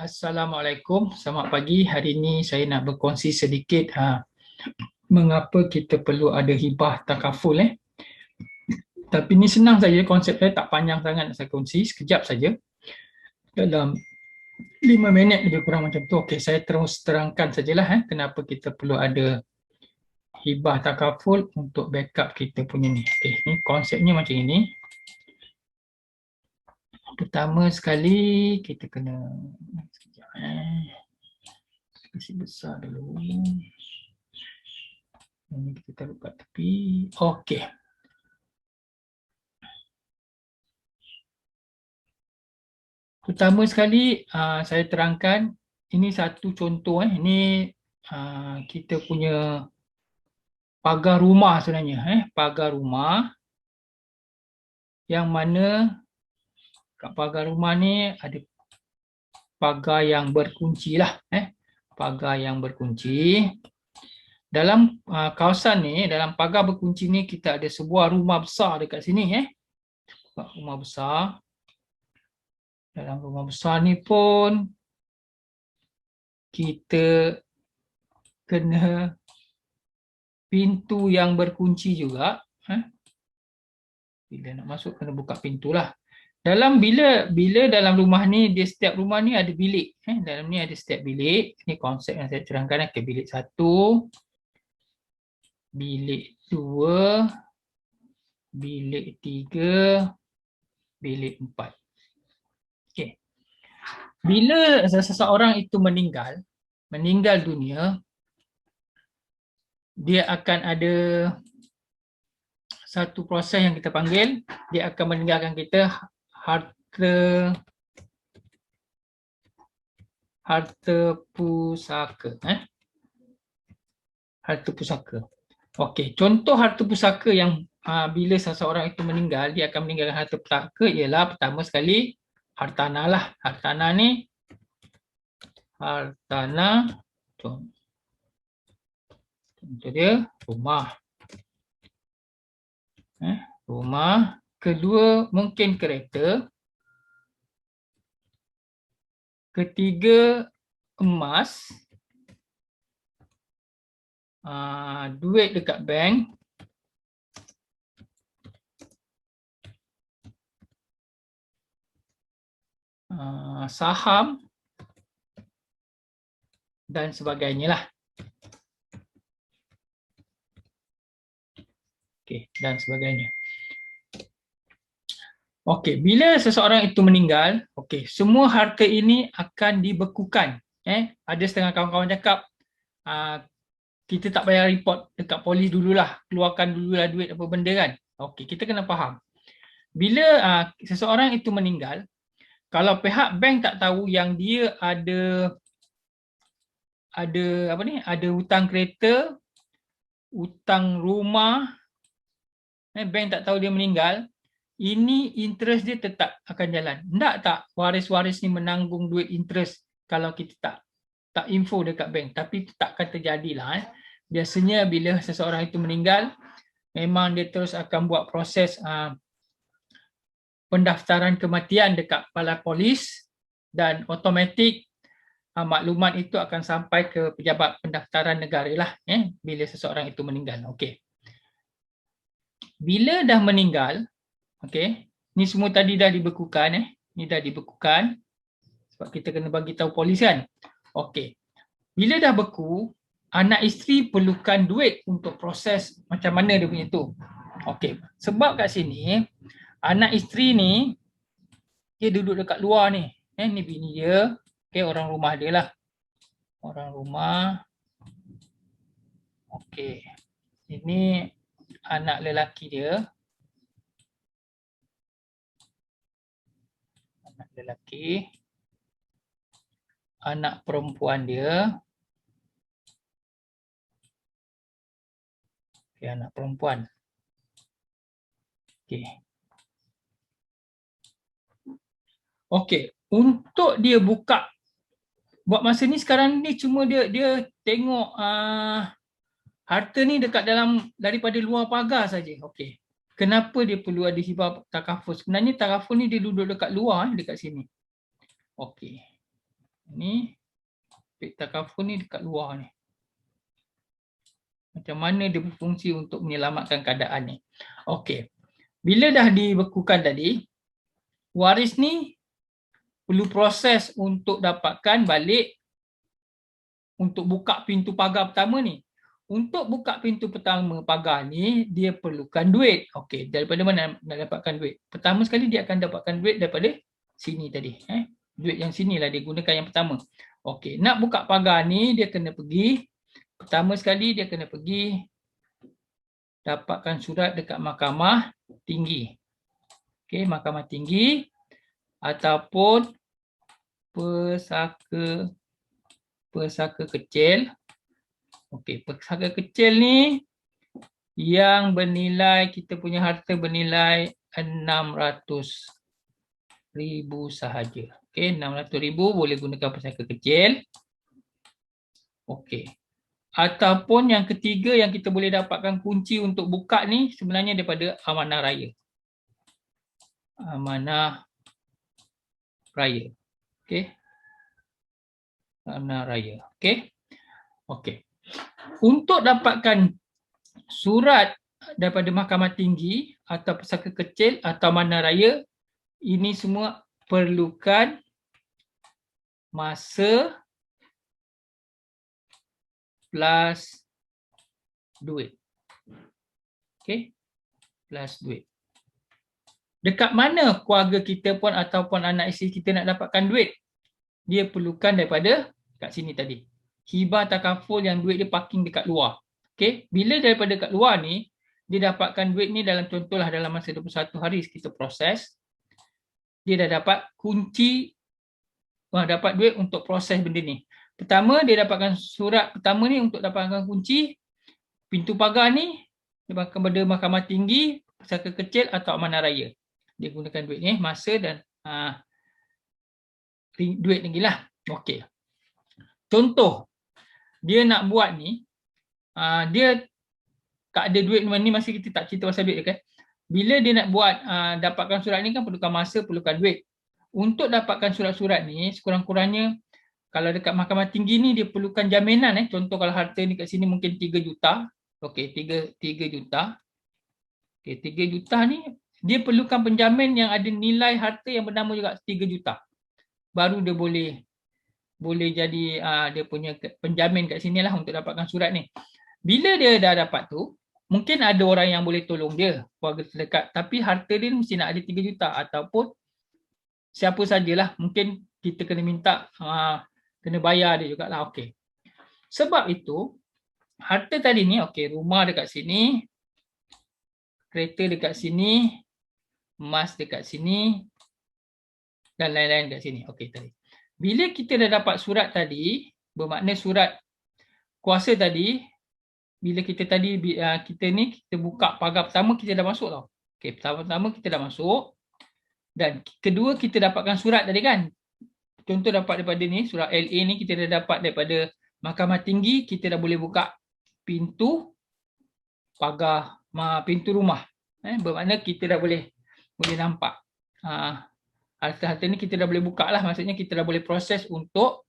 Assalamualaikum, selamat pagi. Hari ini saya nak berkongsi sedikit mengapa kita perlu ada hibah takaful. Tapi ini senang saja, konsep saya tak panjang sangat nak saya kongsi, sekejap saja. Dalam 5 minit lebih kurang macam tu. Okey, saya terus terangkan sajalah kenapa kita perlu ada hibah takaful untuk backup kita punya ni. Okey, ni konsepnya macam ini. Pertama sekali kita kena sekejap kasih besar dulu. Ini kita taruh kat tepi. Okey. Pertama sekali saya terangkan ini satu contoh ini kita punya pagar rumah sebenarnya pagar rumah yang mana kat pagar rumah ni ada pagar yang berkunci lah pagar yang berkunci. Dalam kawasan ni, dalam pagar berkunci ni kita ada sebuah rumah besar dekat sini rumah besar. Dalam rumah besar ni pun kita kena pintu yang berkunci juga. Bila nak masuk kena buka pintu lah. Bila dalam rumah ni, setiap rumah ni ada bilik. Dalam ni ada setiap bilik. Ini konsep yang saya terangkan. Bilik 1, bilik 2, bilik 3, bilik 4. Okay. Bila seseorang itu meninggal dunia, dia akan ada satu proses yang kita panggil, dia akan meninggalkan kita harta pusaka. Harta pusaka. Okey, contoh harta pusaka yang bila seseorang itu meninggal, dia akan meninggalkan harta pusaka ialah pertama sekali hartanah lah. Hartanah ni contoh dia rumah. Rumah. Kedua mungkin kereta. Ketiga emas. Duit dekat bank. Saham dan sebagainya lah. Okey, dan sebagainya. Okey, bila seseorang itu meninggal, okey, semua harta ini akan dibekukan. Ada setengah kawan-kawan cakap kita tak payah report dekat polis dululah, keluarkan dululah duit apa benda kan. Okey, kita kena faham. Bila seseorang itu meninggal, kalau pihak bank tak tahu yang dia ada hutang kereta, hutang rumah, bank tak tahu dia meninggal, ini interest dia tetap akan jalan. Tak waris-waris ni menanggung duit interest kalau kita tak info dekat bank, tapi tak akan terjadilah. Biasanya bila seseorang itu meninggal, memang dia terus akan buat proses pendaftaran kematian dekat kepala polis dan automatik maklumat itu akan sampai ke pejabat pendaftaran negara lah bila seseorang itu meninggal. Okey. Bila dah meninggal, okey, ni semua tadi dah dibekukan ni dah dibekukan sebab kita kena bagi tahu polis kan. Okey. Bila dah beku, anak isteri perlukan duit untuk proses macam mana dia punya tu. Okey, sebab kat sini anak isteri ni dia duduk dekat luar ni. Ni bini dia, okey, orang rumah dia lah. Orang rumah. Okey. Ini anak lelaki dia. Anak lelaki. Anak perempuan dia. Okey, anak perempuan. Okey. Okey, untuk dia buka buat masa ni sekarang ni cuma dia tengok harta ni dekat dalam daripada luar pagar saja. Okey. Kenapa dia perlu ada hibah takaful? Sebenarnya takaful ni dia duduk dekat luar dekat sini. Okey. Ni duit takaful ni dekat luar ni. Macam mana dia berfungsi untuk menyelamatkan keadaan ni. Okey. Bila dah dibekukan tadi, waris ni perlu proses untuk dapatkan balik untuk buka pintu pagar pertama ni. Untuk buka pintu pertama pagar ni, dia perlukan duit. Okey, daripada mana nak dapatkan duit? Pertama sekali dia akan dapatkan duit daripada sini tadi. Duit yang sinilah dia gunakan yang pertama. Okey, nak buka pagar ni dia kena pergi. Pertama sekali dia kena pergi dapatkan surat dekat mahkamah tinggi. Okey, mahkamah tinggi ataupun pesaka kecil. Okey, pesaka kecil ni yang bernilai, kita punya harta bernilai 600,000 sahaja. Okey, 600,000 boleh gunakan pesaka kecil. Okey. Ataupun yang ketiga yang kita boleh dapatkan kunci untuk buka ni sebenarnya daripada amanah raya. Amanah raya. Okey. Amanah raya. Okey. Okey. Untuk dapatkan surat daripada mahkamah tinggi atau pesaka kecil atau amanah raya, ini semua perlukan masa plus duit. Okey. Plus duit. Dekat mana keluarga kita pun ataupun anak isteri kita nak dapatkan duit? Dia perlukan daripada kat sini tadi. Hibah takaful yang duit dia parking dekat luar. Okey, bila daripada kat luar ni, dia dapatkan duit ni dalam contohlah dalam masa 21 hari kita proses. Dia dah dapat kunci, dapat duit untuk proses benda ni. Pertama, dia dapatkan surat pertama ni untuk dapatkan kunci pintu pagar ni daripada mahkamah tinggi, pesaka kecil atau amanah raya. Dia gunakan duit ni, masa dan duit lagi lah. Okey. Contoh, dia nak buat ni, dia tak ada duit ni, masih kita tak cerita pasal duit kan. Bila dia nak buat, dapatkan surat ni kan perlukan masa, perlukan duit. Untuk dapatkan surat-surat ni, sekurang-kurangnya kalau dekat mahkamah tinggi ni dia perlukan jaminan. Contoh kalau harta ni kat sini mungkin 3 juta. Okey, 3 juta. Okey, 3 juta ni dia perlukan penjamin yang ada nilai harta yang bernama juga 3 juta. Baru dia boleh jadi dia punya penjamin kat sini lah untuk dapatkan surat ni. Bila dia dah dapat tu, mungkin ada orang yang boleh tolong dia, keluarga terdekat, tapi harta dia mesti nak ada 3 juta ataupun siapa sajalah, mungkin kita kena minta, kena bayar dia jugalah. Okey. Sebab itu, harta tadi ni, okey, rumah dekat sini, kereta dekat sini, emas dekat sini, dan lain-lain dekat sini. Okey tadi. Bila kita dah dapat surat tadi, bermakna surat kuasa tadi, bila kita tadi, kita buka pagar pertama, kita dah masuk tau. Okey, pertama kita dah masuk. Dan kedua, kita dapatkan surat tadi kan. Contoh dapat daripada ni, surat LA ni kita dah dapat daripada mahkamah tinggi, kita dah boleh buka pintu pagar, pintu rumah. Bermakna kita dah boleh nampak. Harta-harta ni kita dah boleh buka lah. Maksudnya kita dah boleh proses untuk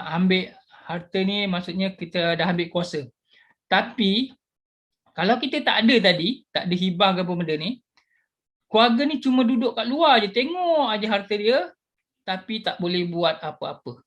ambil harta ni, maksudnya kita dah ambil kuasa. Tapi, kalau kita tak ada tadi, tak ada hibah ke apa benda ni, keluarga ni cuma duduk kat luar je, tengok aja harta dia, tapi tak boleh buat apa-apa.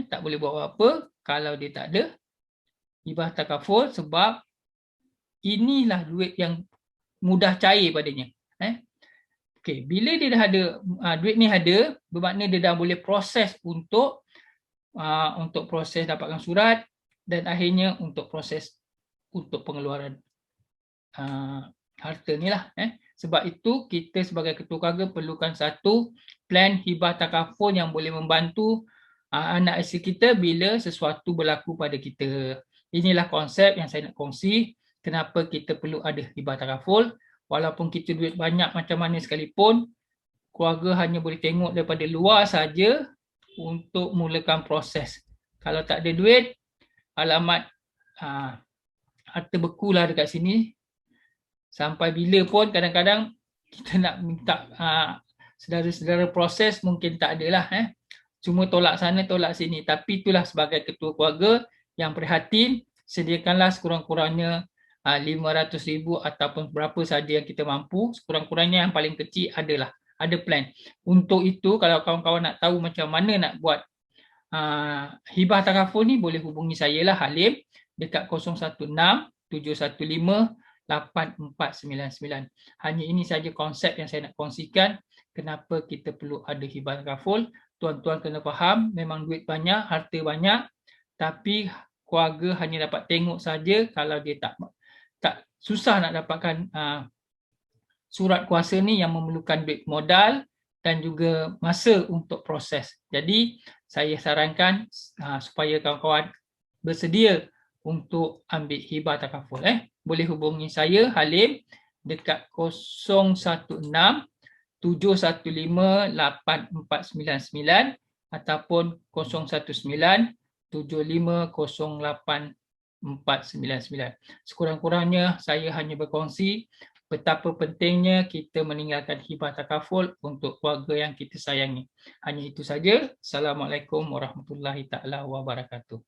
Tak boleh buat apa-apa kalau dia tak ada hibah takaful, sebab inilah duit yang mudah cair padanya. Okey, bila dia dah ada, duit ni ada, bermakna dia dah boleh proses untuk proses dapatkan surat dan akhirnya untuk proses untuk pengeluaran harta ni lah. Sebab itu kita sebagai ketua keluarga perlukan satu plan hibah takaful yang boleh membantu anak isteri kita bila sesuatu berlaku pada kita. Inilah konsep yang saya nak kongsi. Kenapa kita perlu ada hibah takaful. Walaupun kita duit banyak macam mana sekalipun, keluarga hanya boleh tengok daripada luar saja untuk mulakan proses. Kalau tak ada duit, alamat harta bekulah dekat sini. Sampai bila pun kadang-kadang kita nak minta saudara-saudara proses mungkin tak adalah. cuma tolak sana tolak sini. Tapi itulah sebagai ketua keluarga yang prihatin, sediakanlah sekurang-kurangnya 500,000 ataupun berapa saja yang kita mampu. Sekurang-kurangnya yang paling kecil adalah ada plan. Untuk itu kalau kawan-kawan nak tahu macam mana nak buat hibah takaful ni, boleh hubungi saya lah, Halim, dekat 016-715-8499. Hanya ini saja konsep yang saya nak kongsikan. Kenapa kita perlu ada hibah takaful. Tuan-tuan kena faham, memang duit banyak, harta banyak, tapi keluarga hanya dapat tengok saja kalau dia tak susah nak dapatkan surat kuasa ni yang memerlukan duit modal dan juga masa untuk proses. Jadi saya sarankan supaya kawan-kawan bersedia untuk ambil hibah takaful. Boleh hubungi saya, Halim, dekat 016-715-8499 ataupun 019-7508-499. Sekurang-kurangnya saya hanya berkongsi betapa pentingnya kita meninggalkan hibah takaful untuk keluarga yang kita sayangi. Hanya itu saja. Assalamualaikum warahmatullahi taala wabarakatuh.